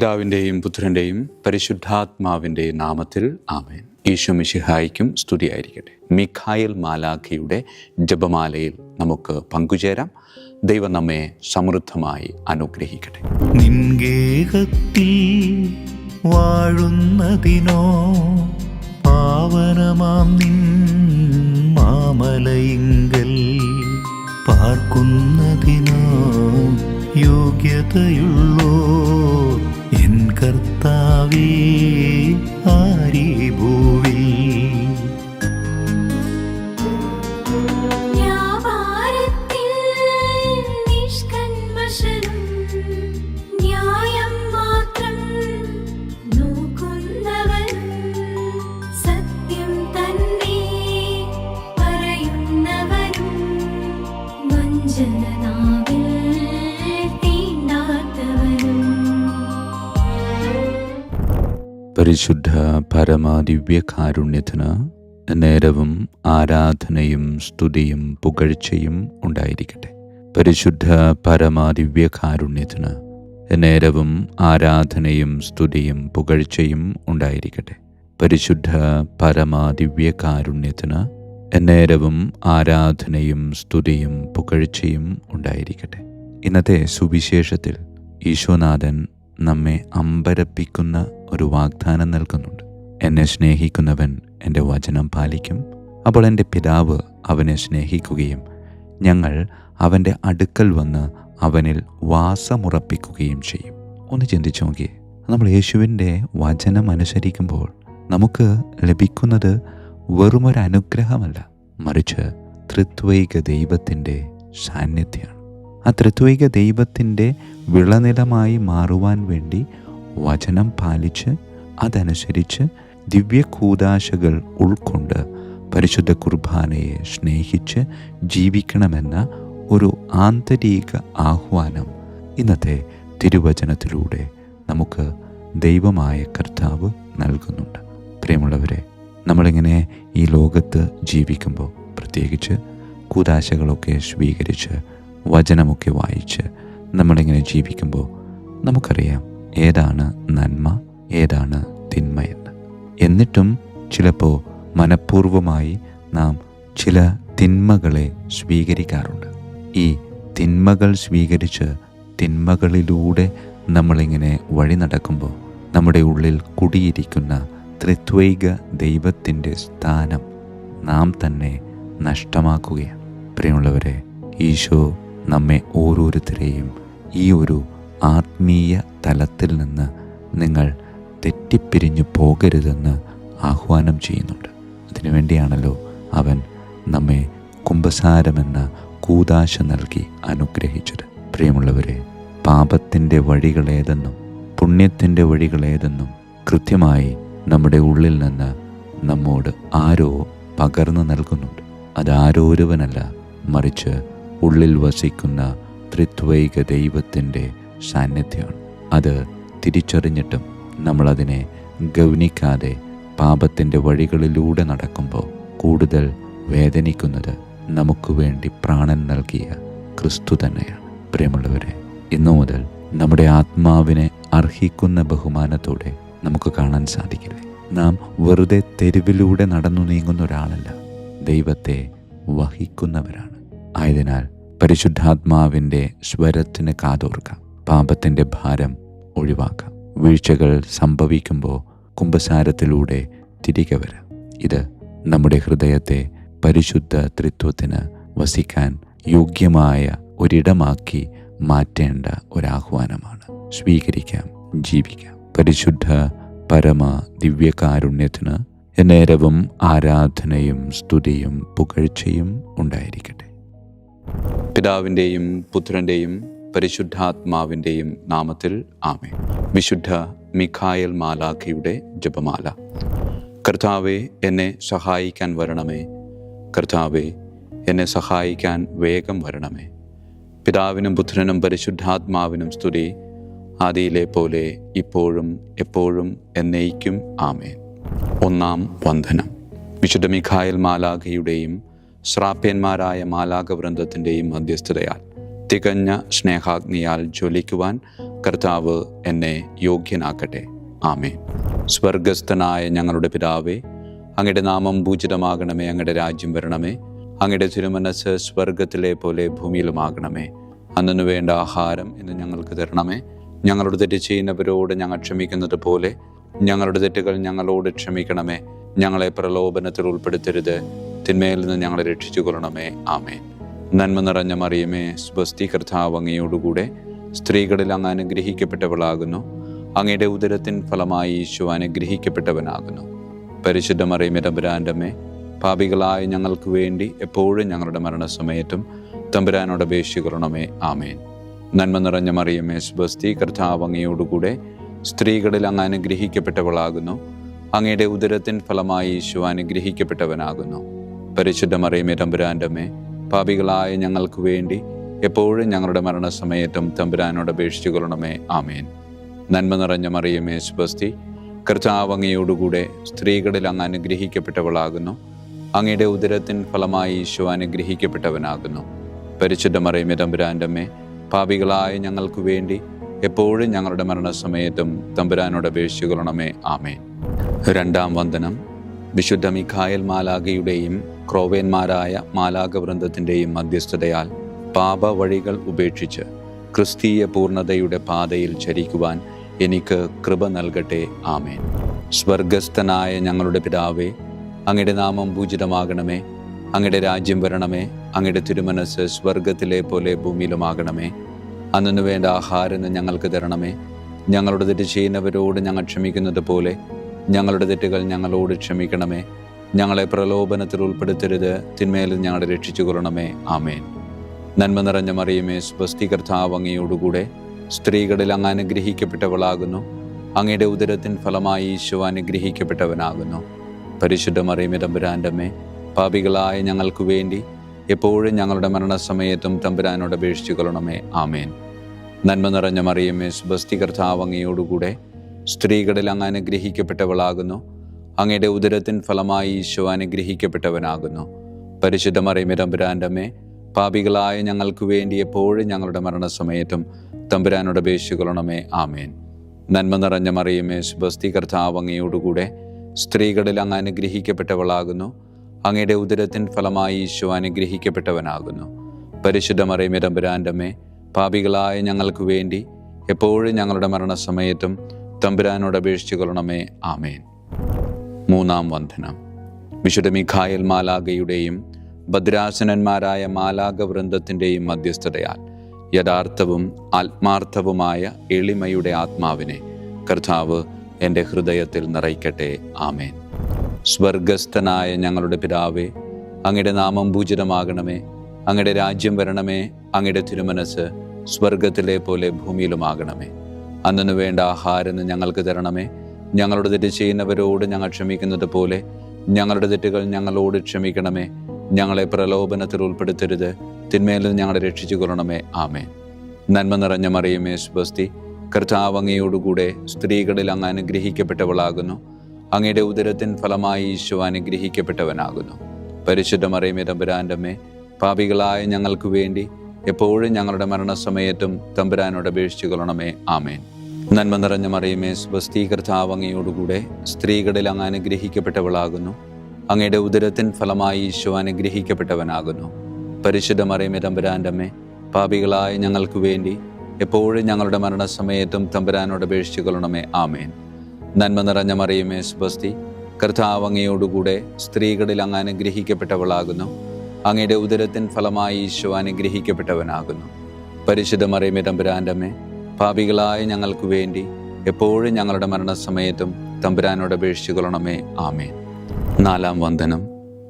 പിതാവിൻ്റെയും പുത്രൻ്റെയും പരിശുദ്ധാത്മാവിൻ്റെയും നാമത്തിൽ ആമേൻ. ഈശോ മിശിഹായ്ക്കും സ്തുതിയായിരിക്കട്ടെ. മിഖായേൽ മാലാഖയുടെ ജപമാലയിൽ നമുക്ക് പങ്കുചേരാം. ദൈവം നമ്മെ സമൃദ്ധമായി അനുഗ്രഹിക്കട്ടെ. നിൻഗേഹത്തിൽ വാഴുന്നതിനോ പാവനമാം നിൻ മാമലയിങ്കൽ പാർക്കുന്നതിനോ യോഗ്യതയുള്ളോ എൻ കർത്താവേ ആരീ ഭൂവിൽ. പരിശുദ്ധ പരമദിവ്യകാരുണ്യത്തിന് നേരവും ആരാധനയും സ്തുതിയും പുകഴ്ചയും ഉണ്ടായിരിക്കട്ടെ. പരിശുദ്ധ പരമദിവ്യകാരുണ്യത്തിന് നേരവും ആരാധനയും സ്തുതിയും പുകഴ്ചയും ഉണ്ടായിരിക്കട്ടെ. പരിശുദ്ധ പരമദിവ്യകാരുണ്യത്തിന് നേരവും ആരാധനയും സ്തുതിയും പുകഴ്ചയും ഉണ്ടായിരിക്കട്ടെ. ഇന്നത്തെ സുവിശേഷത്തിൽ ഈശോനാഥൻ നമ്മെ അമ്പരപ്പിക്കുന്ന ഒരു വാഗ്ദാനം നൽകുന്നുണ്ട്. എന്നെ സ്നേഹിക്കുന്നവൻ എൻ്റെ വചനം പാലിക്കും, അപ്പോൾ എൻ്റെ പിതാവ് അവനെ സ്നേഹിക്കുകയും ഞങ്ങൾ അവൻ്റെ അടുക്കൽ വന്ന് അവനിൽ വാസമുറപ്പിക്കുകയും ചെയ്യും. ഒന്ന് ചിന്തിച്ചു നോക്കിയേ, നമ്മൾ യേശുവിൻ്റെ വചനം അനുസരിക്കുമ്പോൾ നമുക്ക് ലഭിക്കുന്നത് വെറുമൊരു അനുഗ്രഹമല്ല, മറിച്ച് ത്രിത്വൈക ദൈവത്തിൻ്റെ സാന്നിധ്യമാണ്. ആ ത്രിത്വൈക ദൈവത്തിൻ്റെ വിളനിലമായി മാറുവാൻ വേണ്ടി വചനം പാലിച്ച് അതനുസരിച്ച് ദിവ്യകൂദാശകൾ ഉൾക്കൊണ്ട് പരിശുദ്ധ കുർബാനയെ സ്നേഹിച്ച് ജീവിക്കണമെന്ന ഒരു ആന്തരിക ആഹ്വാനം ഇന്നത്തെ തിരുവചനത്തിലൂടെ നമുക്ക് ദൈവമായ കർത്താവ് നൽകുന്നുണ്ട്. പ്രിയമുള്ളവരെ, നമ്മളിങ്ങനെ ഈ ലോകത്ത് ജീവിക്കുമ്പോൾ, പ്രത്യേകിച്ച് കൂദാശകളൊക്കെ സ്വീകരിച്ച് വചനമൊക്കെ വായിച്ച് നമ്മളിങ്ങനെ ജീവിക്കുമ്പോൾ നമുക്കറിയാം ഏതാണ് നന്മ, ഏതാണ് തിന്മയെന്ന്. എന്നിട്ടും ചിലപ്പോൾ മനഃപൂർവ്വമായി നാം ചില തിന്മകളെ സ്വീകരിക്കാറുണ്ട്. ഈ തിന്മകൾ സ്വീകരിച്ച് തിന്മകളിലൂടെ നമ്മളിങ്ങനെ വഴി നടക്കുമ്പോൾ നമ്മുടെ ഉള്ളിൽ കുടിയിരിക്കുന്ന ത്രിത്വൈക ദൈവത്തിൻ്റെ സ്ഥാനം നാം തന്നെ നഷ്ടമാക്കുകയാണ്. പ്രിയമുള്ളവരെ, ഈശോ നമ്മെ ഓരോരുത്തരെയും ഈ ഒരു ആത്മീയ തലത്തിൽ നിന്ന് നിങ്ങൾ തെറ്റിപ്പിരിഞ്ഞു പോകരുതെന്ന് ആഹ്വാനം ചെയ്യുന്നുണ്ട്. അതിനുവേണ്ടിയാണല്ലോ അവൻ നമ്മെ കുമ്പസാരമെന്ന കൂദാശ നൽകി അനുഗ്രഹിച്ചത്. പ്രിയമുള്ളവരെ, പാപത്തിൻ്റെ വഴികളേതെന്നും പുണ്യത്തിൻ്റെ വഴികളേതെന്നും കൃത്യമായി നമ്മുടെ ഉള്ളിൽ നിന്ന് നമ്മോട് ആരോ പകർന്നു നൽകുന്നുണ്ട്. അതാരോരുവനല്ല, മറിച്ച് ഉള്ളിൽ വസിക്കുന്ന ത്രിത്വൈക ദൈവത്തിൻ്റെ സാന്നിധ്യമാണ്. അത് തിരിച്ചറിഞ്ഞിട്ടും നമ്മളതിനെ ഗൗനിക്കാതെ പാപത്തിൻ്റെ വഴികളിലൂടെ നടക്കുമ്പോൾ കൂടുതൽ വേദനിക്കുന്നത് നമുക്ക് വേണ്ടി പ്രാണൻ നൽകിയ ക്രിസ്തു തന്നെയാണ്. പ്രിയമുള്ളവരെ, ഇന്നു മുതൽ നമ്മുടെ ആത്മാവിനെ അർഹിക്കുന്ന ബഹുമാനത്തോടെ നമുക്ക് കാണാൻ സാധിക്കില്ലേ? നാം വെറുതെ തെരുവിലൂടെ നടന്നു നീങ്ങുന്ന ഒരാളല്ല, ദൈവത്തെ വഹിക്കുന്നവരാണ്. ആയതിനാൽ പരിശുദ്ധാത്മാവിൻ്റെ സ്വരത്തിന് കാതോർക്കാം, പാപത്തിൻ്റെ ഭാരം ഒഴിവാക്കാം. വീഴ്ചകൾ സംഭവിക്കുമ്പോൾ കുമ്പസാരത്തിലൂടെ തിരികെ വരാം. ഇത് നമ്മുടെ ഹൃദയത്തെ പരിശുദ്ധ ത്രിത്വത്തിന് വസിക്കാൻ യോഗ്യമായ ഒരിടമാക്കി മാറ്റേണ്ട ഒരാഹ്വാനമാണ്. സ്വീകരിക്കാം, ജീവിക്കാം. പരിശുദ്ധ പരമ ദിവ്യകാരുണ്യത്തിന് നേരവും ആരാധനയും സ്തുതിയും പുകഴ്ചയും ഉണ്ടായിരിക്കട്ടെ. പിതാവിൻ്റെയും പുത്രൻ്റെയും പരിശുദ്ധാത്മാവിൻ്റെയും നാമത്തിൽ ആമേൻ. വിശുദ്ധ മിഖായേൽ മാലാഖയുടെ ജപമാല. കർത്താവേ, എന്നെ സഹായിക്കാൻ വരണമേ. കർത്താവേ, എന്നെ സഹായിക്കാൻ വേഗം വരണമേ. പിതാവിനും പുത്രനും പരിശുദ്ധാത്മാവിനും സ്തുതി, ആദിയിലെ പോലെ ഇപ്പോഴും എപ്പോഴും എന്നേക്കും ആമേൻ. ഒന്നാം വന്ദനം. വിശുദ്ധ മിഖായേൽ മാലാഖയുടെയും ശ്രാപ്യന്മാരായ മാലാഖവൃന്ദത്തിൻ്റെയും മധ്യസ്ഥതയാൽ തികഞ്ഞ സ്നേഹാഗ്നിയാൽ ജ്വലിക്കുവാൻ കർത്താവ് എന്നെ യോഗ്യനാക്കട്ടെ. ആമേൻ. സ്വർഗസ്ഥനായ ഞങ്ങളുടെ പിതാവേ, അങ്ങയുടെ നാമം പൂജിതമാകണമേ. അങ്ങയുടെ രാജ്യം വരണമേ. അങ്ങയുടെ തിരുമനസ്സ് സ്വർഗത്തിലെ പോലെ ഭൂമിയിലുമാകണമേ. അന്നു വേണ്ട ആഹാരം ഇന്ന് ഞങ്ങൾക്ക് തരണമേ. ഞങ്ങളുടെ തെറ്റ് ചെയ്യുന്നവരോട് ഞങ്ങൾ ക്ഷമിക്കുന്നത് പോലെ ഞങ്ങളുടെ തെറ്റുകൾ ഞങ്ങളോട് ക്ഷമിക്കണമേ. ഞങ്ങളെ പ്രലോഭനത്തിൽ ഉൾപ്പെടുത്തരുത്, തിന്മയിൽ നിന്ന് ഞങ്ങളെ രക്ഷിച്ചു കൊള്ളണമേ. ആമേൻ. നന്മ നിറഞ്ഞ മറിയമേ, സ്വസ്തി, കർത്താവ് അങ്ങയോടുകൂടെ സ്ത്രീകളിൽ അങ്ങ് അനുഗ്രഹിക്കപ്പെട്ടവളാകുന്നു. അങ്ങയുടെ ഉദരത്തിൻ ഫലമായി ഈശോ അനുഗ്രഹിക്കപ്പെട്ടവനാകുന്നു. പരിശുദ്ധ മറിയമേ, തമ്പുരാന്റെ അമ്മേ, പാപികളായ ഞങ്ങൾക്ക് വേണ്ടി എപ്പോഴും ഞങ്ങളുടെ മരണസമയത്തും തമ്പുരാനോട് അപേക്ഷിക്കണമേ. ആമേൻ. നന്മ നിറഞ്ഞ മറിയമേ, സ്വസ്തി, കർത്താവ് അങ്ങയോടുകൂടെ സ്ത്രീകളിൽ അങ്ങ് അനുഗ്രഹിക്കപ്പെട്ടവളാകുന്നു. അങ്ങയുടെ ഉദരത്തിൻ ഫലമായി ഈശോ അനുഗ്രഹിക്കപ്പെട്ടവനാകുന്നു. പരിശുദ്ധ മറിയമേ, തമ്പുരാന്റെ അമ്മേ, പാപികളായ ഞങ്ങൾക്ക് വേണ്ടി എപ്പോഴും ഞങ്ങളുടെ മരണസമയത്തും തമ്പുരാനോട് അപേക്ഷിച്ചുകൊള്ളണമേ. ആമേൻ. നന്മ നിറഞ്ഞ മറിയമേ, സ്വസ്തി, കർത്താവ് അങ്ങയോടുകൂടെ സ്ത്രീകളിൽ അങ്ങ് അനുഗ്രഹിക്കപ്പെട്ടവളാകുന്നു. അങ്ങയുടെ ഉദരത്തിൻ ഫലമായി ഈശോ അനുഗ്രഹിക്കപ്പെട്ടവനാകുന്നു. പരിശുദ്ധ മറിയമേ, തമ്പുരാന്റെ അമ്മേ, പാപികളായ ഞങ്ങൾക്ക് വേണ്ടി എപ്പോഴും ഞങ്ങളുടെ മരണസമയത്തും തമ്പുരാനോട് അപേക്ഷിച്ചുകൊള്ളണമേ. ആമേൻ. രണ്ടാം വന്ദനം. വിശുദ്ധ മിഖായേൽ മാലാഖയുടെയും ക്രോവേന്മാരായ മാലാഖവൃന്ദത്തിൻ്റെയും മധ്യസ്ഥതയാൽ പാപ വഴികൾ ഉപേക്ഷിച്ച് ക്രിസ്തീയ പൂർണ്ണതയുടെ പാതയിൽ ചരിക്കുവാൻ എനിക്ക് കൃപ നൽകട്ടെ. ആമേൻ. സ്വർഗസ്ഥനായ ഞങ്ങളുടെ പിതാവേ, അങ്ങയുടെ നാമം പൂജിതമാകണമേ. അങ്ങയുടെ രാജ്യം വരണമേ. അങ്ങയുടെ തിരുമനസ്സ് സ്വർഗത്തിലെ പോലെ ഭൂമിയിലുമാകണമേ. അന്നു വേണ്ട ആഹാരം ഞങ്ങൾക്ക് തരണമേ. ഞങ്ങളുടെ തെറ്റ് ചെയ്യുന്നവരോട് ഞങ്ങൾ ക്ഷമിക്കുന്നത് പോലെ ഞങ്ങളുടെ തെറ്റുകൾ ഞങ്ങളോട് ക്ഷമിക്കണമേ. ഞങ്ങളെ പ്രലോഭനത്തിൽ ഉൾപ്പെടുത്തരുത്, തിന്മയിൽ ഞങ്ങളെ രക്ഷിച്ചു കൊള്ളണമേ. ആമേൻ. നന്മ നിറഞ്ഞ മറിയമേ, സ്വസ്തി, കർത്താവ് അങ്ങയോടുകൂടെ സ്ത്രീകളിൽ അങ്ങ് അനുഗ്രഹിക്കപ്പെട്ടവളാകുന്നു. അങ്ങയുടെ ഉദരത്തിൻ ഫലമായി ഈശോ അനുഗ്രഹിക്കപ്പെട്ടവനാകുന്നു. പരിശുദ്ധ മറിയമേ, തമ്പുരാന്റെ അമ്മേ, പാപികളായ ഞങ്ങൾക്ക് വേണ്ടി എപ്പോഴും ഞങ്ങളുടെ മരണസമയത്തും തമ്പുരാനോട് അപേക്ഷിച്ചു കൊള്ളണമേ. ആമേൻ. നന്മ നിറഞ്ഞ മറിയമേ, സ്വസ്തി, കർത്താവ് അങ്ങയോടുകൂടെ സ്ത്രീകളിൽ അങ്ങ് അനുഗ്രഹിക്കപ്പെട്ടവളാകുന്നു. അങ്ങയുടെ ഉദരത്തിൻ ഫലമായി ഈശോ അനുഗ്രഹിക്കപ്പെട്ടവനാകുന്നു. പരിശുദ്ധ മറിയമേ, തമ്പുരാന്റെ അമ്മേ, പാപികളായ ഞങ്ങൾക്ക് വേണ്ടി എപ്പോഴും ഞങ്ങളുടെ മരണസമയത്തും തമ്പുരാനോട് അപേക്ഷിച്ചു കൊള്ളണമേ. ആമേൻ. നന്മ നിറഞ്ഞ മറിയമേ, സ്വസ്തി, കർത്താവ് അങ്ങയോടുകൂടെ സ്ത്രീകളിൽ അങ്ങ് അനുഗ്രഹിക്കപ്പെട്ടവളാകുന്നു. അങ്ങയുടെ ഉദരത്തിൻ ഫലമായി ഈശോ അനുഗ്രഹിക്കപ്പെട്ടവനാകുന്നു. പരിശുദ്ധ മറിയമേ, തമ്പുരാന്റെ അമ്മേ, പാപികളായ ഞങ്ങൾക്ക് വേണ്ടി എപ്പോഴും ഞങ്ങളുടെ മരണസമയത്തും തമ്പുരാനോട് അപേക്ഷിച്ചു കൊള്ളണമേ. ആമേൻ. മൂന്നാം വന്ദനം. വിശുദ്ധ മിഖായേൽ മാലാഖയുടെയും ഭദ്രാസനന്മാരായ മാലാഖവൃന്ദത്തിൻ്റെയും മധ്യസ്ഥതയാൽ യഥാർത്ഥവും ആത്മാർത്ഥവുമായ എളിമയുടെ ആത്മാവിനെ കർത്താവ് എൻ്റെ ഹൃദയത്തിൽ നിറയ്ക്കട്ടെ. ആമേൻ. സ്വർഗസ്ഥനായ ഞങ്ങളുടെ പിതാവേ, അങ്ങയുടെ നാമം പൂജിതമാകണമേ. അങ്ങയുടെ രാജ്യം വരണമേ. അങ്ങയുടെ തിരുമനസ്സ് സ്വർഗത്തിലെ പോലെ ഭൂമിയിലുമാകണമേ. അന്നു വേണ്ട ആഹാരം ഞങ്ങൾക്ക് തരണമേ. ഞങ്ങളുടെ തെറ്റ് ചെയ്യുന്നവരോട് ഞങ്ങൾ ക്ഷമിക്കുന്നത് പോലെ ഞങ്ങളുടെ തെറ്റുകൾ ഞങ്ങളോട് ക്ഷമിക്കണമേ. ഞങ്ങളെ പ്രലോഭനത്തിൽ ഉൾപ്പെടുത്തരുത്, തിന്മയിൽ ഞങ്ങളെ രക്ഷിച്ചു കൊള്ളണമേ. ആമേൻ. നന്മ നിറഞ്ഞ മറിയമേ, സ്വസ്തി, കർത്താവ് അങ്ങയോടുകൂടെ സ്ത്രീകളിൽ അങ്ങ് അനുഗ്രഹിക്കപ്പെട്ടവളാകുന്നു. അങ്ങയുടെ ഉദരത്തിൻ ഫലമായി ഈശോ അനുഗ്രഹിക്കപ്പെട്ടവനാകുന്നു. പരിശുദ്ധ മറിയമേ, തമ്പുരാന്റെ അമ്മേ, പാപികളായ ഞങ്ങൾക്ക് വേണ്ടി എപ്പോഴും ഞങ്ങളുടെ മരണസമയത്തും തമ്പുരാനോട് അപേക്ഷിച്ചു കൊള്ളണമേ. ആമേൻ. നന്മ നിറഞ്ഞ മറിയമേ, സ്വസ്തി, കർത്താവ് അങ്ങയോടുകൂടെ സ്ത്രീകളിൽ അങ്ങ് അനുഗ്രഹിക്കപ്പെട്ടവളാകുന്നു. അങ്ങയുടെ ഉദരത്തിൻ ഫലമായി ഈശോ അനുഗ്രഹിക്കപ്പെട്ടവനാകുന്നു. പരിശുദ്ധ മറിയമേ, തമ്പുരാന്റെ അമ്മേ, പാപികളായ ഞങ്ങൾക്ക് വേണ്ടി എപ്പോഴും ഞങ്ങളുടെ മരണസമയത്തും തമ്പുരാനോട് അപേക്ഷിച്ചു കൊള്ളണമേ. ആമേൻ. നന്മ നിറഞ്ഞ മറിയമേ, സ്വസ്തി, കർത്താവ് അങ്ങയോടുകൂടെ സ്ത്രീകളിൽ അങ്ങ് അനുഗ്രഹിക്കപ്പെട്ടവളാകുന്നു. അങ്ങയുടെ ഉദരത്തിൻ ഫലമായി ഈശോ അനുഗ്രഹിക്കപ്പെട്ടവനാകുന്നു. പരിശുദ്ധ മറിയമേ, തമ്പുരാന്റെ അമ്മേ, പാപികളായ ഞങ്ങൾക്ക് വേണ്ടി എപ്പോഴും ഞങ്ങളുടെ മരണസമയത്തും തമ്പുരാനോട് അപേക്ഷിച്ചു കൊള്ളണമേ. ആമേൻ. നാലാം വന്ദനം.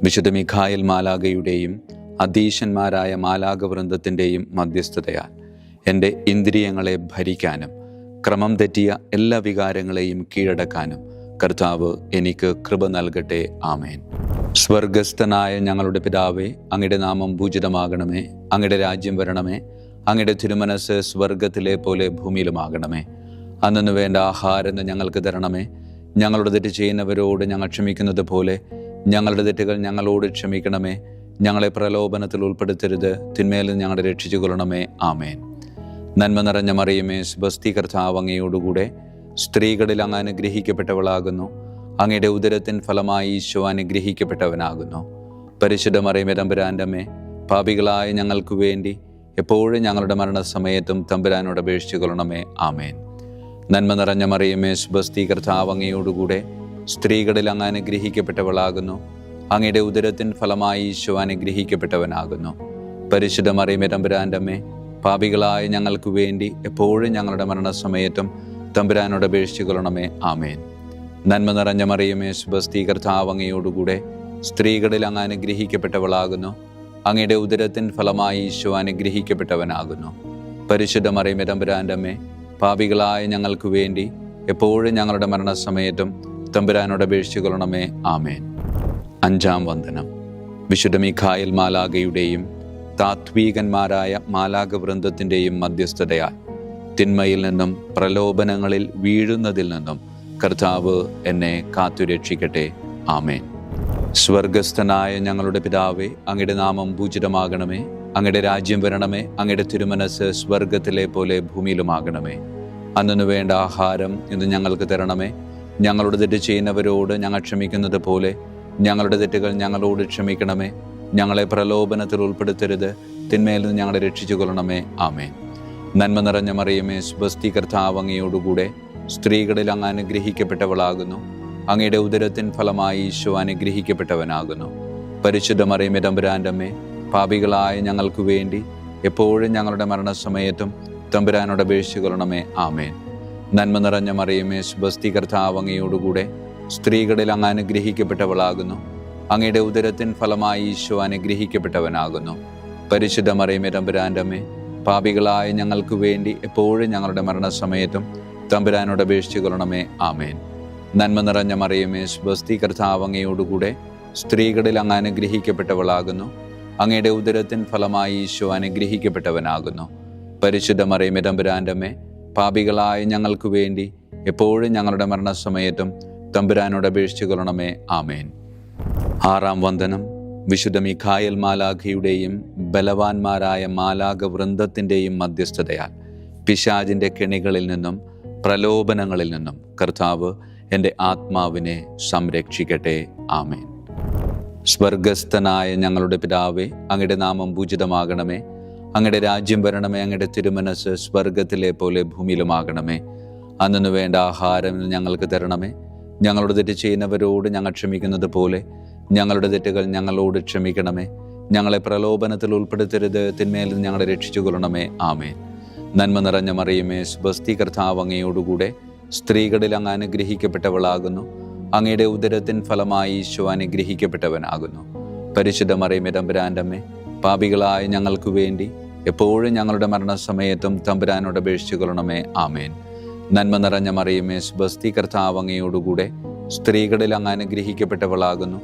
വിശുദ്ധ മിഖായേൽ മാലാഖയുടെയും അധീശന്മാരായ മാലാഖവൃന്ദത്തിൻ്റെയും മധ്യസ്ഥതയാൽ എൻ്റെ ഇന്ദ്രിയങ്ങളെ ഭരിക്കാനും ക്രമം തെറ്റിയ എല്ലാ വികാരങ്ങളെയും കീഴടക്കാനും കർത്താവ് എനിക്ക് കൃപ നൽകട്ടെ. ആമേൻ. സ്വർഗസ്ഥനായ ഞങ്ങളുടെ പിതാവേ, അങ്ങയുടെ നാമം പൂജിതമാകണമേ. അങ്ങയുടെ രാജ്യം വരണമേ. അങ്ങയുടെ തിരുമനസ്സ് സ്വർഗത്തിലെ പോലെ ഭൂമിയിലുമാകണമേ. അന്നു വേണ്ട ആഹാരം ഞങ്ങൾക്ക് തരണമേ. ഞങ്ങളുടെ തെറ്റ് ചെയ്യുന്നവരോട് ഞങ്ങൾ ക്ഷമിക്കുന്നത് പോലെ ഞങ്ങളുടെ തെറ്റുകൾ ഞങ്ങളോട് ക്ഷമിക്കണമേ. ഞങ്ങളെ പ്രലോഭനത്തിൽ ഉൾപ്പെടുത്തരുത്, തിന്മയിൽ ഞങ്ങളെ രക്ഷിച്ചു കൊള്ളണമേ. ആമേൻ. നന്മ നിറഞ്ഞ മറിയമേ, സ്വസ്തി, കർത്താവ് അങ്ങയോടുകൂടെ സ്ത്രീകളിൽ അങ്ങ് അനുഗ്രഹിക്കപ്പെട്ടവളാകുന്നു. അങ്ങയുടെ ഉദരത്തിൻ ഫലമായി ഈശോ അനുഗ്രഹിക്കപ്പെട്ടവനാകുന്നു. പരിശുദ്ധ മറിയമേ, തമ്പുരാൻ്റെ അമ്മേ, പാപികളായ ഞങ്ങൾക്ക് വേണ്ടി എപ്പോഴും ഞങ്ങളുടെ മരണസമയത്തും തമ്പുരാനോട് അപേക്ഷിച്ചു കൊള്ളണമേ. ആമേൻ. നന്മ നിറഞ്ഞ മറിയമേ, സ്വസ്തി, കർത്താവ് അങ്ങയോടുകൂടെ സ്ത്രീകളിൽ അങ്ങ് അനുഗ്രഹിക്കപ്പെട്ടവളാകുന്നു. അങ്ങയുടെ ഉദരത്തിൻ ഫലമായി ഈശോ അനുഗ്രഹിക്കപ്പെട്ടവനാകുന്നു. പരിശുദ്ധ മറിയമേ, തമ്പുരാൻ്റെ അമ്മേ, പാപികളായ ഞങ്ങൾക്ക് വേണ്ടി എപ്പോഴും ഞങ്ങളുടെ മരണസമയത്തും തമ്പുരാനോട് അപേക്ഷിച്ചു കൊള്ളണമേ. ആമേൻ. നന്മ നിറഞ്ഞ മറിയമേ, സ്വസ്തി, കർത്താവ് അങ്ങയോടുകൂടെ സ്ത്രീകളിൽ അങ്ങ് അനുഗ്രഹിക്കപ്പെട്ടവളാകുന്നു. അങ്ങയുടെ ഉദരത്തിൻ ഫലമായി ഈശോ അനുഗ്രഹിക്കപ്പെട്ടവനാകുന്നു. പരിശുദ്ധ മറിയമേ, തമ്പുരാൻ്റെ അമ്മേ, പാപികളായ ഞങ്ങൾക്ക് വേണ്ടി എപ്പോഴും ഞങ്ങളുടെ മരണസമയത്തും തമ്പുരാനോട് അപേക്ഷിച്ചു കൊള്ളണമേ. ആമേൻ. അഞ്ചാം വന്ദനം. വിശുദ്ധ മീഖായേൽ മാലാഖയുടെയും താത്വീകന്മാരായ മാലാഖവൃന്ദത്തിൻ്റെയും മധ്യസ്ഥതയാൽ തിന്മയിൽ നിന്നും പ്രലോഭനങ്ങളിൽ വീഴുന്നതിൽ നിന്നും കർത്താവ് എന്നെ കാത്തുരക്ഷിക്കട്ടെ. ആമേൻ. സ്വർഗസ്ഥനായ ഞങ്ങളുടെ പിതാവേ, അങ്ങയുടെ നാമം പൂജിതമാകണമേ. അങ്ങയുടെ രാജ്യം വരണമേ. അങ്ങയുടെ തിരുമനസ് സ്വർഗത്തിലെ പോലെ ഭൂമിയിലുമാകണമേ. അന്നു വേണ്ട ആഹാരം ഇന്ന് ഞങ്ങൾക്ക് തരണമേ. ഞങ്ങളുടെ തെറ്റ് ചെയ്യുന്നവരോട് ഞങ്ങൾ ക്ഷമിക്കുന്നത് പോലെ ഞങ്ങളുടെ തെറ്റുകൾ ഞങ്ങളോട് ക്ഷമിക്കണമേ. ഞങ്ങളെ പ്രലോഭനത്തിൽ ഉൾപ്പെടുത്തരുത്, തിന്മയിൽ നിന്ന് ഞങ്ങളെ രക്ഷിച്ചു കൊള്ളണമേ. ആമേൻ. നന്മ നിറഞ്ഞ മറിയമേ, സ്വസ്തി, കർത്താവ് അങ്ങയോടുകൂടെ സ്ത്രീകളിൽ അങ്ങ് അനുഗ്രഹിക്കപ്പെട്ടവളാകുന്നു. അങ്ങയുടെ ഉദരത്തിൻ ഫലമായി ഈശോ അനുഗ്രഹിക്കപ്പെട്ടവനാകുന്നു. പരിശുദ്ധ മറിയമേ, തമ്പുരാൻ്റെ അമ്മേ, പാപികളായ ഞങ്ങൾക്ക് വേണ്ടി എപ്പോഴും ഞങ്ങളുടെ മരണസമയത്തും തമ്പുരാനോട് അപേക്ഷിച്ചു കൊള്ളണമേ. ആമേൻ. നന്മ നിറഞ്ഞ മറിയമേ, സ്വസ്തി, കർത്താവ് അങ്ങയോടുകൂടെ സ്ത്രീകളിൽ അങ്ങ് അനുഗ്രഹിക്കപ്പെട്ടവളാകുന്നു. അങ്ങയുടെ ഉദരത്തിൻ ഫലമായി ഈശോ അനുഗ്രഹിക്കപ്പെട്ടവനാകുന്നു. പരിശുദ്ധ മറിയമേ, തമ്പുരാൻ്റെ അമ്മേ, പാപികളായ ഞങ്ങൾക്ക് വേണ്ടി എപ്പോഴും ഞങ്ങളുടെ മരണസമയത്തും തമ്പുരാനോട് അപേക്ഷിച്ചു കൊള്ളണമേ. ആമേൻ. നന്മ നിറഞ്ഞ മറിയമേ, സ്വസ്തി, കർത്താവ് അങ്ങയോടുകൂടെ സ്ത്രീകളിൽ അങ്ങ് അനുഗ്രഹിക്കപ്പെട്ടവളാകുന്നു. അങ്ങയുടെ ഉദരത്തിൻ ഫലമായി ഈശോ അനുഗ്രഹിക്കപ്പെട്ടവനാകുന്നു. പരിശുദ്ധ മറിയമേ, തമ്പുരാൻ്റെ അമ്മേ, പാപികളായ ഞങ്ങൾക്ക് വേണ്ടി എപ്പോഴും ഞങ്ങളുടെ മരണസമയത്തും തമ്പുരാനോട് അപേക്ഷിച്ചു കൊള്ളണമേ. ആമേൻ. ആറാം വന്ദനം. വിശുദ്ധ മീഖായേൽ മാലാഖയുടെയും ബലവാന്മാരായ മാലാഖവൃന്ദത്തിൻ്റെയും മധ്യസ്ഥതയാൽ പിശാചിൻ്റെ കെണികളിൽ നിന്നും പ്രലോഭനങ്ങളിൽ നിന്നും കർത്താവ് എൻ്റെ ആത്മാവിനെ സംരക്ഷിക്കട്ടെ. ആമേൻ. സ്വർഗസ്ഥനായ ഞങ്ങളുടെ പിതാവേ, അങ്ങയുടെ നാമം പൂജിതമാകണമേ. അങ്ങയുടെ രാജ്യം വരണമേ. അങ്ങയുടെ തിരുമനസ് സ്വർഗത്തിലെ പോലെ ഭൂമിയിലുമാകണമേ. അന്നു വേണ്ട ആഹാരം ഞങ്ങൾക്ക് തരണമേ. ഞങ്ങളോട് തെറ്റ് ചെയ്യുന്നവരോട് ഞങ്ങൾ ക്ഷമിക്കുന്നത് പോലെ ഞങ്ങളുടെ തെറ്റുകൾ ഞങ്ങളോട് ക്ഷമിക്കണമേ. ഞങ്ങളെ പ്രലോഭനത്തിൽ ഉൾപ്പെടുത്തരുത്, തിന്മയിൽ നിന്ന് ഞങ്ങളെ രക്ഷിച്ചു കൊള്ളണമേ. ആമേൻ. നന്മ നിറഞ്ഞ മറിയമേ, സ്വസ്തി, കർത്താവ് അങ്ങയോടുകൂടെ സ്ത്രീകളിൽ അങ്ങ് അനുഗ്രഹിക്കപ്പെട്ടവളാകുന്നു. അങ്ങയുടെ ഉദരത്തിൻ ഫലമായി ഈശോ അനുഗ്രഹിക്കപ്പെട്ടവനാകുന്നു. പരിശുദ്ധ മറിയമേ, തമ്പുരാൻ്റെ അമ്മേ, പാപികളായ ഞങ്ങൾക്ക് വേണ്ടി എപ്പോഴും ഞങ്ങളുടെ മരണസമയത്തും തമ്പുരാനോട് അപേക്ഷിച്ചു കൊള്ളണമേ. ആമേൻ. നന്മ നിറഞ്ഞ മറിയമേ, സ്വസ്തി, കർത്താവ് അങ്ങയോടുകൂടെ സ്ത്രീകളിൽ അങ്ങ് അനുഗ്രഹിക്കപ്പെട്ടവളാകുന്നു.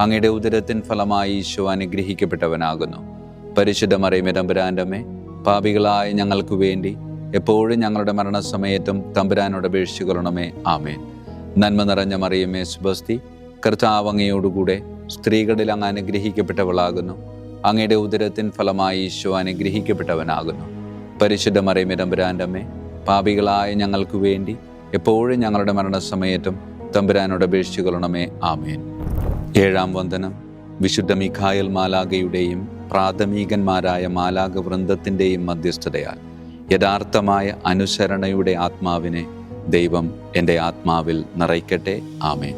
അങ്ങയുടെ ഉദരത്തിൻ ഫലമായി ഈശോ അനുഗ്രഹിക്കപ്പെട്ടവനാകുന്നു. പരിശുദ്ധ മറിയമേ, തമ്പുരാൻ്റെ അമ്മേ, പാപികളായ ഞങ്ങൾക്ക് വേണ്ടി എപ്പോഴും ഞങ്ങളുടെ മരണസമയത്തും തമ്പുരാനോട് അപേക്ഷിച്ചു കൊള്ളണമേ. ആമേൻ. നന്മ നിറഞ്ഞ മറിയമേ, സ്വസ്തി, കർത്താവ് അങ്ങയോടുകൂടെ സ്ത്രീകളിൽ അങ്ങ് അനുഗ്രഹിക്കപ്പെട്ടവളാകുന്നു. അങ്ങയുടെ ഉദരത്തിൻ ഫലമായി ഈശോ അനുഗ്രഹിക്കപ്പെട്ടവനാകുന്നു. പരിശുദ്ധ മറിയമേ, തമ്പുരാൻ്റെ അമ്മേ, പാപികളായ ഞങ്ങൾക്ക് വേണ്ടി എപ്പോഴും ഞങ്ങളുടെ മരണസമയത്തും തമ്പുരാനോട് അപേക്ഷിച്ചു കൊള്ളണമേ. ആമേൻ. ഏഴാം വന്ദനം. വിശുദ്ധ മീഖായേൽ മാലാഖയുടെയും പ്രാഥമികന്മാരായ മാലാഖവൃന്ദത്തിൻ്റെയും മധ്യസ്ഥതയാൽ യഥാർത്ഥമായ അനുസരണയുടെ ആത്മാവിനെ ദൈവം എൻ്റെ ആത്മാവിൽ നിറയ്ക്കട്ടെ. ആമേൻ.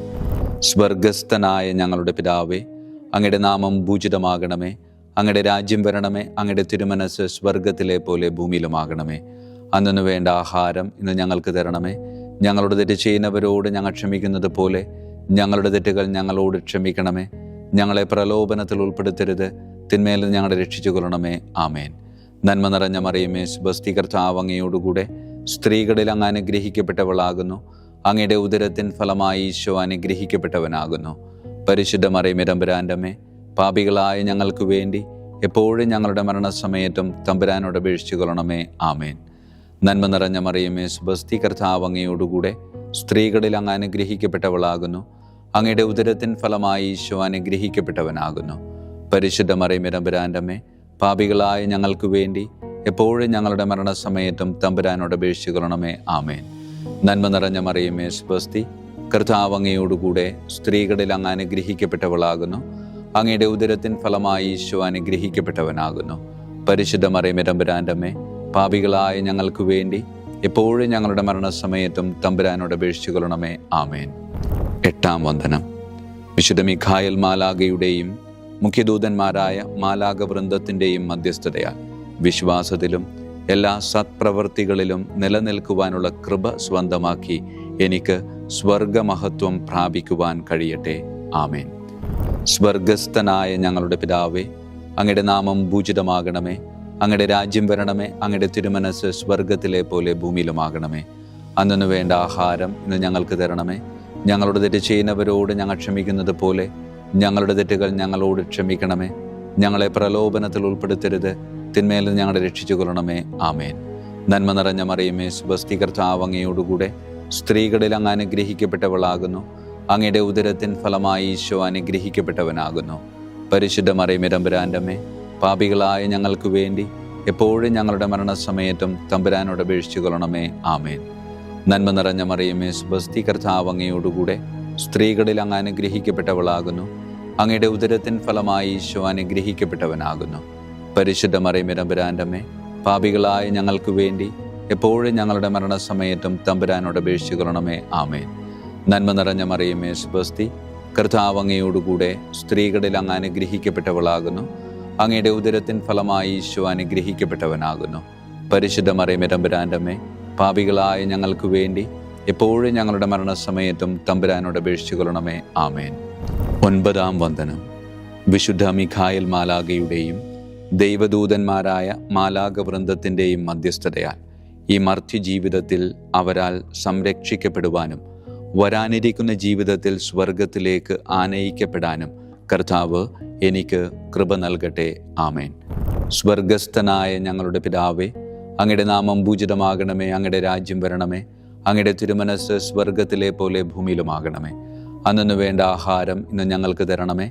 സ്വർഗസ്ഥനായ ഞങ്ങളുടെ പിതാവേ, അങ്ങയുടെ നാമം പൂജിതമാകണമേ. അങ്ങയുടെ രാജ്യം വരണമേ. അങ്ങയുടെ തിരുമനസ് സ്വർഗത്തിലെ പോലെ ഭൂമിയിലുമാകണമേ. അന്നു വേണ്ട ആഹാരം ഇന്ന് ഞങ്ങൾക്ക് തരണമേ. ഞങ്ങളോട് തെറ്റ് ചെയ്യുന്നവരോട് ഞങ്ങൾ ക്ഷമിക്കുന്നത് പോലെ ഞങ്ങളുടെ തെറ്റുകൾ ഞങ്ങളോട് ക്ഷമിക്കണമേ. ഞങ്ങളെ പ്രലോഭനത്തിൽ ഉൾപ്പെടുത്തരുത്, തിന്മയിൽ നിന്ന് ഞങ്ങളെ രക്ഷിച്ചു കൊള്ളണമേ. ആമേൻ. നന്മ നിറഞ്ഞ മറിയമേ, സ്വസ്തി, കർത്താവ് അങ്ങയോടുകൂടെ സ്ത്രീകളിൽ അങ്ങ് അനുഗ്രഹിക്കപ്പെട്ടവളാകുന്നു. അങ്ങയുടെ ഉദരത്തിൻ ഫലമായി ഈശോ അനുഗ്രഹിക്കപ്പെട്ടവനാകുന്നു. പരിശുദ്ധ മറിയമേ, തമ്പുരാൻ്റെ അമ്മേ, പാപികളായ ഞങ്ങൾക്ക് വേണ്ടി എപ്പോഴും ഞങ്ങളുടെ മരണസമയത്തും തമ്പുരാനോട് അപേക്ഷിച്ചു കൊള്ളണമേ. ആമേൻ. നന്മ നിറഞ്ഞ മറിയമേ, സ്വസ്തി, കർത്താവ് അങ്ങയോടുകൂടെ സ്ത്രീകളിൽ അങ്ങ് അനുഗ്രഹിക്കപ്പെട്ടവളാകുന്നു. അങ്ങയുടെ ഉദരത്തിൻ ഫലമായി ഈശോ അനുഗ്രഹിക്കപ്പെട്ടവനാകുന്നു. പരിശുദ്ധ മറിയമേ, തമ്പുരാൻ്റെ അമ്മേ, പാപികളായ ഞങ്ങൾക്ക് വേണ്ടി എപ്പോഴും ഞങ്ങളുടെ മരണസമയത്തും തമ്പുരാനോട് അപേക്ഷിക്കണമേ. ആമേൻ. നന്മ നിറഞ്ഞ മറിയമേ, സ്വസ്തി, കർത്താവ് അങ്ങയോടുകൂടെ സ്ത്രീകളിൽ അങ്ങ് അനുഗ്രഹിക്കപ്പെട്ടവളാകുന്നു. അങ്ങയുടെ ഉദരത്തിൻ ഫലമായി ഈശോ അനുഗ്രഹിക്കപ്പെട്ടവനാകുന്നു. പരിശുദ്ധ മറിയമേ, തമ്പുരാന്റെ അമ്മേ, പാപികളായ ഞങ്ങൾക്ക് വേണ്ടി എപ്പോഴും ഞങ്ങളുടെ മരണസമയത്തും തമ്പുരാനോട് അപേക്ഷിക്കണമേ. ആമേൻ. 8-ാം വന്ദനം. വിശുദ്ധ മിഖായേൽ മാലാഖയുടെയും മുഖ്യദൂതന്മാരായ മാലാഖ വൃന്ദത്തിൻ്റെയും മധ്യസ്ഥതയാൽ വിശ്വാസത്തിലും എല്ലാ സത്പ്രവൃത്തികളിലും നിലനിൽക്കുവാനുള്ള കൃപ സ്വന്തമാക്കി എനിക്ക് സ്വർഗമഹത്വം പ്രാപിക്കുവാൻ കഴിയട്ടെ. ആമേൻ. സ്വർഗസ്ഥനായ ഞങ്ങളുടെ പിതാവേ, അങ്ങയുടെ നാമം പൂജിതമാകണമേ. അങ്ങയുടെ രാജ്യം വരണമേ. അങ്ങയുടെ തിരുമനസ് സ്വർഗത്തിലെ പോലെ ഭൂമിയിലുമാകണമേ. അന്നു വേണ്ട ആഹാരം ഇന്ന് ഞങ്ങൾക്ക് തരണമേ. ഞങ്ങളുടെ തെറ്റ് ചെയ്യുന്നവരോട് ഞങ്ങൾ ക്ഷമിക്കുന്നത് പോലെ ഞങ്ങളുടെ തെറ്റുകൾ ഞങ്ങളോട് ക്ഷമിക്കണമേ. ഞങ്ങളെ പ്രലോഭനത്തിൽ ഉൾപ്പെടുത്തരുത്, തിന്മയിൽ ഞങ്ങളെ രക്ഷിച്ചു കൊള്ളണമേ. ആമേൻ. നന്മ നിറഞ്ഞ മറിയമേ, സ്വസ്തി, കർത്താവ് അങ്ങയോടുകൂടെ സ്ത്രീകളിൽ അങ്ങ് അനുഗ്രഹിക്കപ്പെട്ടവളാകുന്നു. അങ്ങയുടെ ഉദരത്തിൻ ഫലമായി ഈശോ അനുഗ്രഹിക്കപ്പെട്ടവനാകുന്നു. പരിശുദ്ധ മറിയമേ, തമ്പുരാന്റെ അമ്മേ, പാപികളായ ഞങ്ങൾക്ക് വേണ്ടി എപ്പോഴും ഞങ്ങളുടെ മരണസമയത്തും തമ്പുരാനോട് അപേക്ഷിച്ചു കൊള്ളണമേ. ആമേൻ. നന്മ നിറഞ്ഞ മറിയമേ, സ്വസ്തി, കർത്താവ് അങ്ങയോടുകൂടെ സ്ത്രീകളിൽ അങ്ങ് അനുഗ്രഹിക്കപ്പെട്ടവളാകുന്നു. അങ്ങയുടെ ഉദരത്തിൻ ഫലമായി ഈശോ അനുഗ്രഹിക്കപ്പെട്ടവനാകുന്നു. പരിശുദ്ധ മറിയമേ, തമ്പുരാന്റെ അമ്മേ, പാപികളായ ഞങ്ങൾക്ക് വേണ്ടി എപ്പോഴും ഞങ്ങളുടെ മരണസമയത്തും തമ്പുരാനോട് അപേക്ഷിച്ചു കൊള്ളണമേ. ആമേൻ. നന്മ നിറഞ്ഞ മറിയമേ, സ്വസ്തി, കർത്താവ് അങ്ങയോടുകൂടെ സ്ത്രീകളിൽ അങ്ങ് അനുഗ്രഹിക്കപ്പെട്ടവളാകുന്നു. അങ്ങയുടെ ഉദരത്തിൻ ഫലമായി ഈശോ അനുഗ്രഹിക്കപ്പെട്ടവനാകുന്നു. പരിശുദ്ധ മറിയമേ, തമ്പുരാന്റെ അമ്മേ, പാപികളായ ഞങ്ങൾക്ക് വേണ്ടി എപ്പോഴും ഞങ്ങളുടെ മരണസമയത്തും തമ്പുരാനോട് അപേക്ഷിച്ചു കൊള്ളണമേ. ആമേൻ. 9-ാം വന്ദനം. വിശുദ്ധ മിഖായേൽ മാലാഖയുടെയും ദൈവദൂതന്മാരായ മാലാഖ വൃന്ദത്തിൻ്റെയും മധ്യസ്ഥതയാൽ ഈ മർത്യ ജീവിതത്തിൽ അവരാൽ സംരക്ഷിക്കപ്പെടുവാനും വരാനിരിക്കുന്ന ജീവിതത്തിൽ സ്വർഗത്തിലേക്ക് ആനയിക്കപ്പെടാനും കർത്താവ് എനിക്ക് കൃപ നൽകട്ടെ. ആമേൻ. സ്വർഗസ്ഥനായ ഞങ്ങളുടെ പിതാവേ, അങ്ങയുടെ നാമം പൂജിതമാകണമേ. അങ്ങയുടെ രാജ്യം വരണമേ. അങ്ങയുടെ തിരുമനസ് സ്വർഗത്തിലെ പോലെ ഭൂമിയിലുമാകണമേ. അന്നു വേണ്ട ആഹാരം ഇന്ന് ഞങ്ങൾക്ക് തരണമേ.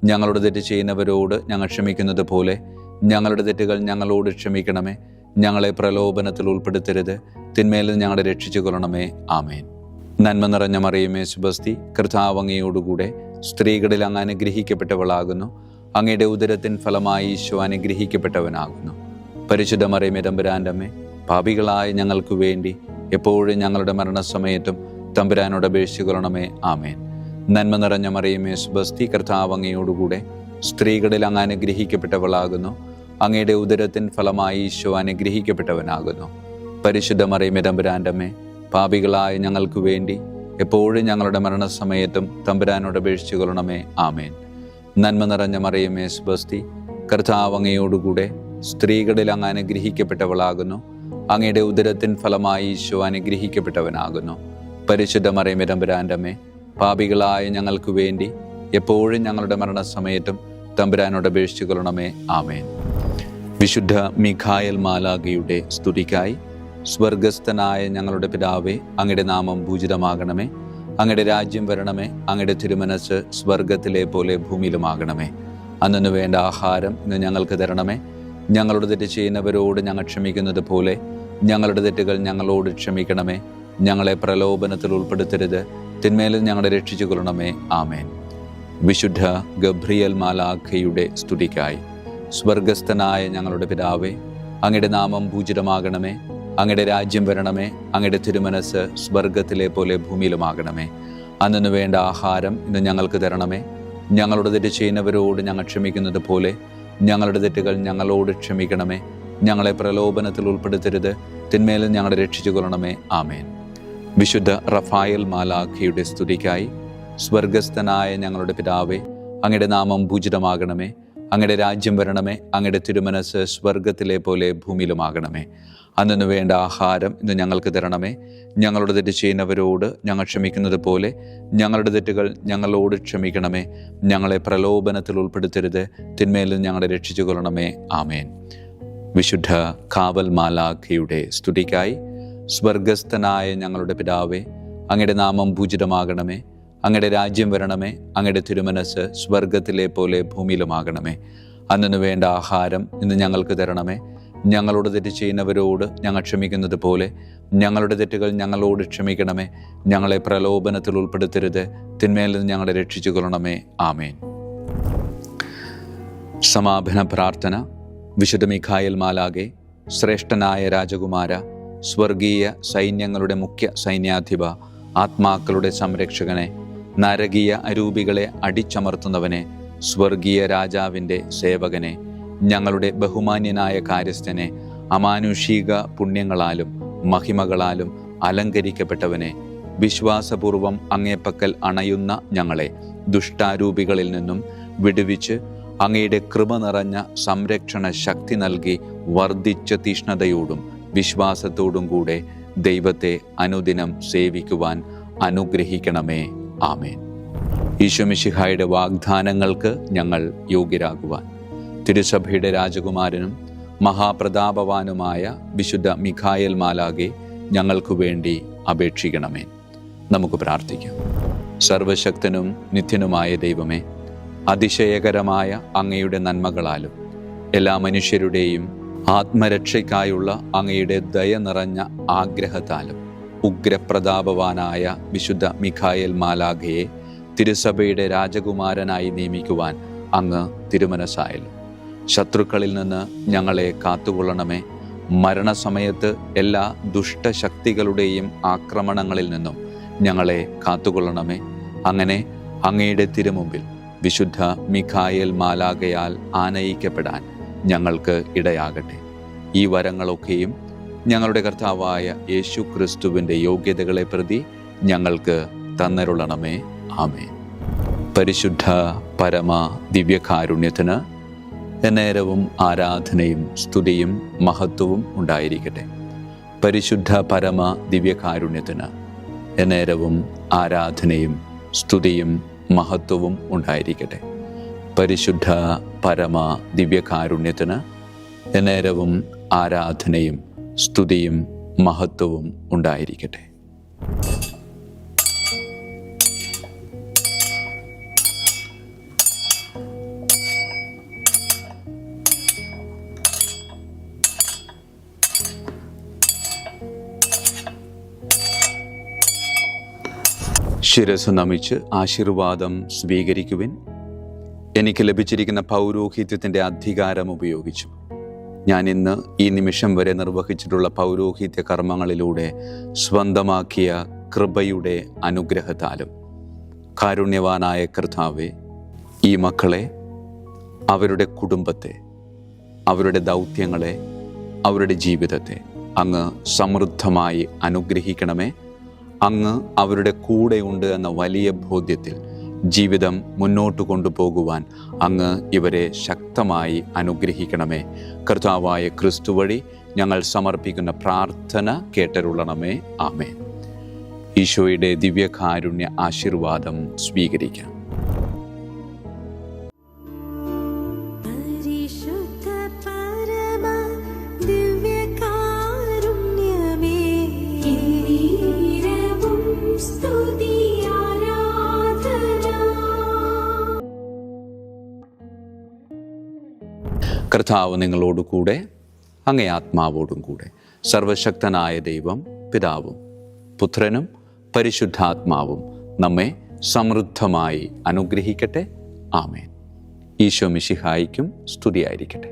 ഞങ്ങളുടെ തെറ്റ് ചെയ്യുന്നവരോട് ഞങ്ങൾ ക്ഷമിക്കുന്നത് പോലെ ഞങ്ങളുടെ തെറ്റുകൾ ഞങ്ങളോട് ക്ഷമിക്കണമേ. ഞങ്ങളെ പ്രലോഭനത്തിൽ ഉൾപ്പെടുത്തരുത്, തിന്മയിൽ ഞങ്ങളെ രക്ഷിച്ചു കൊള്ളണമേ. ആമേൻ. നന്മ നിറഞ്ഞ മറിയമേ, സ്വസ്തി, കർത്താവ് അങ്ങയോടുകൂടെ സ്ത്രീകളിൽ അങ്ങ് അനുഗ്രഹിക്കപ്പെട്ടവളാകുന്നു. അങ്ങയുടെ ഉദരത്തിൻ ഫലമായി ഈശോ അനുഗ്രഹിക്കപ്പെട്ടവനാകുന്നു. പരിശുദ്ധ മറിയമേ, തമ്പുരാന്റെ അമ്മേ, പാപികളായ ഞങ്ങൾക്ക് വേണ്ടി എപ്പോഴും ഞങ്ങളുടെ മരണസമയത്തും തമ്പുരാനോട് അപേക്ഷിച്ചു കൊള്ളണമേ. ആമേൻ. നന്മ നിറഞ്ഞ മറിയമേ, സ്വസ്തി, കർത്താവ് അങ്ങയോടുകൂടെ സ്ത്രീകളിൽ അങ്ങ് അനുഗ്രഹിക്കപ്പെട്ടവളാകുന്നു. അങ്ങയുടെ ഉദരത്തിൻ ഫലമായി ഈശോ അനുഗ്രഹിക്കപ്പെട്ടവനാകുന്നു. പരിശുദ്ധ മറിയമേ, തമ്പുരാന്റെ അമ്മേ, പാപികളായ ഞങ്ങൾക്ക് വേണ്ടി എപ്പോഴും ഞങ്ങളുടെ മരണസമയത്തും തമ്പുരാനോട് അപേക്ഷിച്ചു കൊള്ളണമേ. ആമേൻ. നന്മ നിറഞ്ഞ മറിയമേ, സ്വസ്തി, കർത്താവ് അങ്ങയോടുകൂടെ സ്ത്രീകളിൽ അങ്ങ് അനുഗ്രഹിക്കപ്പെട്ടവളാകുന്നു. അങ്ങയുടെ ഉദരത്തിൻ ഫലമായി ഈശോ അനുഗ്രഹിക്കപ്പെട്ടവനാകുന്നു. പരിശുദ്ധ മറിയമേ, തമ്പുരാന്റെ അമ്മേ, പാപികളായ ഞങ്ങൾക്ക് വേണ്ടി എപ്പോഴും ഞങ്ങളുടെ മരണസമയത്തും തമ്പുരാനോട് അപേക്ഷിച്ചു കൊള്ളണമേ. ആമേൻ. വിശുദ്ധ മിഖായേൽ മാലാഖയുടെ സ്തുതിക്കായി സ്വർഗസ്ഥനായ ഞങ്ങളുടെ പിതാവേ, അങ്ങയുടെ നാമം പൂജിതമാകണമേ. അങ്ങയുടെ രാജ്യം വരണമേ. അങ്ങയുടെ തിരുമനസ് സ്വർഗത്തിലെ പോലെ ഭൂമിയിലുമാകണമേ. അന്നു വേണ്ട ആഹാരം ഇന്ന് ഞങ്ങൾക്ക് തരണമേ. ഞങ്ങളുടെ തെറ്റ് ചെയ്യുന്നവരോട് ഞങ്ങൾ ക്ഷമിക്കുന്നത് പോലെ ഞങ്ങളുടെ തെറ്റുകൾ ഞങ്ങളോട് ക്ഷമിക്കണമേ. ഞങ്ങളെ പ്രലോഭനത്തിൽ ഉൾപ്പെടുത്തരുത്, തിന്മയിൽ ഞങ്ങളെ രക്ഷിച്ചു കൊള്ളണമേ. ആമേൻ. വിശുദ്ധ ഗബ്രിയേൽ മാലാഖയുടെ സ്തുതിക്കായി സ്വർഗസ്ഥനായ ഞങ്ങളുടെ പിതാവേ, അങ്ങയുടെ നാമം പൂജിതമാകണമേ. അങ്ങയുടെ രാജ്യം വരണമേ. അങ്ങയുടെ തിരുമനസ് സ്വർഗത്തിലെ പോലെ ഭൂമിയിലുമാകണമേ. അന്നു വേണ്ട ആഹാരം ഇന്ന് ഞങ്ങൾക്ക് തരണമേ. ഞങ്ങളുടെ തെറ്റ് ചെയ്യുന്നവരോട് ഞങ്ങൾ ക്ഷമിക്കുന്നത് പോലെ ഞങ്ങളുടെ തെറ്റുകൾ ഞങ്ങളോട് ക്ഷമിക്കണമേ. ഞങ്ങളെ പ്രലോഭനത്തിൽ ഉൾപ്പെടുത്തരുത്, തിന്മയിൽ ഞങ്ങളെ രക്ഷിച്ചു കൊള്ളണമേ. ആമേൻ. വിശുദ്ധ റഫായേൽ മാലാഖയുടെ സ്തുതിക്കായി സ്വർഗസ്ഥനായ ഞങ്ങളുടെ പിതാവേ, അങ്ങയുടെ നാമം പൂജിതമാകണമേ. അങ്ങയുടെ രാജ്യം വരണമേ. അങ്ങയുടെ തിരുമനസ് സ്വർഗത്തിലെ പോലെ ഭൂമിയിലുമാകണമേ. അന്നു വേണ്ട ആഹാരം ഇന്ന് ഞങ്ങൾക്ക് തരണമേ. ഞങ്ങളുടെ തെറ്റ് ചെയ്യുന്നവരോട് ഞങ്ങൾ ക്ഷമിക്കുന്നത് പോലെ ഞങ്ങളുടെ തെറ്റുകൾ ഞങ്ങളോട് ക്ഷമിക്കണമേ. ഞങ്ങളെ പ്രലോഭനത്തിൽ ഉൾപ്പെടുത്തരുത്, തിന്മയിൽ ഞങ്ങളെ രക്ഷിച്ചു കൊള്ളണമേ. ആമേൻ. വിശുദ്ധ കാവൽ മാലാഖയുടെ സ്തുതിക്കായി സ്വർഗസ്ഥനായ ഞങ്ങളുടെ പിതാവേ, അങ്ങയുടെ നാമം പൂജിതമാകണമേ. അങ്ങയുടെ രാജ്യം വരണമേ. അങ്ങയുടെ തിരുമനസ് സ്വർഗത്തിലെ പോലെ ഭൂമിയിലുമാകണമേ. അന്നു വേണ്ട ആഹാരം ഇന്ന് ഞങ്ങൾക്ക് തരണമേ. ഞങ്ങളോട് തെറ്റ് ചെയ്യുന്നവരോട് ഞങ്ങൾ ക്ഷമിക്കുന്നത് പോലെ ഞങ്ങളുടെ തെറ്റുകൾ ഞങ്ങളോട് ക്ഷമിക്കണമേ. ഞങ്ങളെ പ്രലോഭനത്തിൽ ഉൾപ്പെടുത്തരുത്, തിന്മയിൽ നിന്ന് ഞങ്ങളെ രക്ഷിച്ചു കൊള്ളണമേ. ആമേൻ. സമാപന പ്രാർത്ഥന. വിശുദ്ധ മിഖായേൽ മാലാഖേ, ശ്രേഷ്ഠനായ രാജകുമാര, സ്വർഗീയ സൈന്യങ്ങളുടെ മുഖ്യ സൈന്യാധിപ, ആത്മാക്കളുടെ സംരക്ഷകനെ, നരകീയ അരൂപികളെ അടിച്ചമർത്തുന്നവനെ, സ്വർഗീയ രാജാവിൻ്റെ സേവകനെ, ഞങ്ങളുടെ ബഹുമാന്യനായ കാര്യസ്ഥനെ, അമാനുഷിക പുണ്യങ്ങളാലും മഹിമകളാലും അലങ്കരിക്കപ്പെട്ടവനെ, വിശ്വാസപൂർവം അങ്ങേപ്പക്കൽ അണയുന്ന ഞങ്ങളെ ദുഷ്ടാരൂപികളിൽ നിന്നും വിടുവിച്ച് അങ്ങയുടെ കൃപ നിറഞ്ഞ സംരക്ഷണ ശക്തി നൽകി വർദ്ധിച്ച തീഷ്ണതയോടും വിശ്വാസത്തോടും കൂടെ ദൈവത്തെ അനുദിനം സേവിക്കുവാൻ അനുഗ്രഹിക്കണമേ. ആമേൻ. ഈശോ മിശിഹായുടെ വാഗ്ദാനങ്ങൾക്ക് ഞങ്ങൾ യോഗ്യരാകുവാൻ തിരുസഭയുടെ രാജകുമാരനും മഹാപ്രതാപവാനുമായ വിശുദ്ധ മിഖായേൽ മാലാഖേ, ഞങ്ങൾക്കു വേണ്ടി അപേക്ഷിക്കണമേ. നമുക്ക് പ്രാർത്ഥിക്കാം. സർവശക്തനും നിത്യനുമായ ദൈവമേ, അതിശയകരമായ അങ്ങയുടെ നന്മകളാലും എല്ലാ മനുഷ്യരുടെയും ആത്മരക്ഷയ്ക്കായുള്ള അങ്ങയുടെ ദയ നിറഞ്ഞ ആഗ്രഹത്താലും ഉഗ്രപ്രതാപവാനായ വിശുദ്ധ മിഖായേൽ മാലാഖയെ തിരുസഭയുടെ രാജകുമാരനായി നിയമിക്കുവാൻ അങ്ങ് തിരുമനസ്സായല്ലോ. ശത്രുക്കളിൽ നിന്ന് ഞങ്ങളെ കാത്തുകൊള്ളണമേ. മരണസമയത്ത് എല്ലാ ദുഷ്ടശക്തികളുടെയും ആക്രമണങ്ങളിൽ നിന്നും ഞങ്ങളെ കാത്തുകൊള്ളണമേ. അങ്ങനെ അങ്ങയുടെ തിരുമുമ്പിൽ വിശുദ്ധ മിഖായേൽ മാലാഖയാൽ ആനയിക്കപ്പെടാൻ ഞങ്ങൾക്ക് ഇടയാകട്ടെ. ഈ വരങ്ങളൊക്കെയും ഞങ്ങളുടെ കർത്താവായ യേശു ക്രിസ്തുവിൻ്റെ യോഗ്യതകളെ പ്രതി ഞങ്ങൾക്ക് തന്നരുളണമേ. ആമേൻ. പരിശുദ്ധ പരമ ദിവ്യകാരുണ്യത്തിന് എന്നേരവും ആരാധനയും സ്തുതിയും മഹത്വവും ഉണ്ടായിരിക്കട്ടെ. പരിശുദ്ധ പരമ ദിവ്യകാരുണ്യത്തിന് എന്നേരവും ആരാധനയും സ്തുതിയും മഹത്വവും ഉണ്ടായിരിക്കട്ടെ. പരിശുദ്ധ പരമ ദിവ്യകാരുണ്യത്തിന് എന്നേരവും ആരാധനയും സ്തുതിയും മഹത്വവും ഉണ്ടായിരിക്കട്ടെ. ശിരസ് നമിച്ച് ആശീർവാദം സ്വീകരിക്കുവിൻ. എനിക്ക് ലഭിച്ചിരിക്കുന്ന പൗരോഹിത്യത്തിൻ്റെ അധികാരം ഉപയോഗിച്ചു ഞാൻ ഇന്ന് ഈ നിമിഷം വരെ നിർവഹിച്ചിട്ടുള്ള പൗരോഹിത്യ കർമ്മങ്ങളിലൂടെ സ്വന്തമാക്കിയ കൃപയുടെ അനുഗ്രഹത്താലും കാരുണ്യവാനായ കർത്താവേ, ഈ മക്കളെ, അവരുടെ കുടുംബത്തെ, അവരുടെ ദൗത്യങ്ങളെ, അവരുടെ ജീവിതത്തെ അങ്ങ് സമൃദ്ധമായി അനുഗ്രഹിക്കണമേ. അങ്ങ് അവരുടെ കൂടെയുണ്ട് എന്ന വലിയ ബോധ്യത്തിൽ ജീവിതം മുന്നോട്ട് കൊണ്ടുപോകുവാൻ അങ്ങ് ഇവരെ ശക്തമായി അനുഗ്രഹിക്കണമേ. കർത്താവായ ക്രിസ്തു വഴി ഞങ്ങൾ സമർപ്പിക്കുന്ന പ്രാർത്ഥന കേട്ടരുളണമേ. ആമേൻ. ഈശോയുടെ ദിവ്യകാരുണ്യ ആശീർവാദം സ്വീകരിക്കാം. കർത്താവ് നിങ്ങളോടുകൂടെ, അങ്ങേ ആത്മാവോടും കൂടെ. സർവശക്തനായ ദൈവം പിതാവും പുത്രനും പരിശുദ്ധാത്മാവും നമ്മെ സമൃദ്ധമായി അനുഗ്രഹിക്കട്ടെ. ആമേൻ. ഈശോ മിശിഹായിക്കും സ്തുതിയായിരിക്കട്ടെ.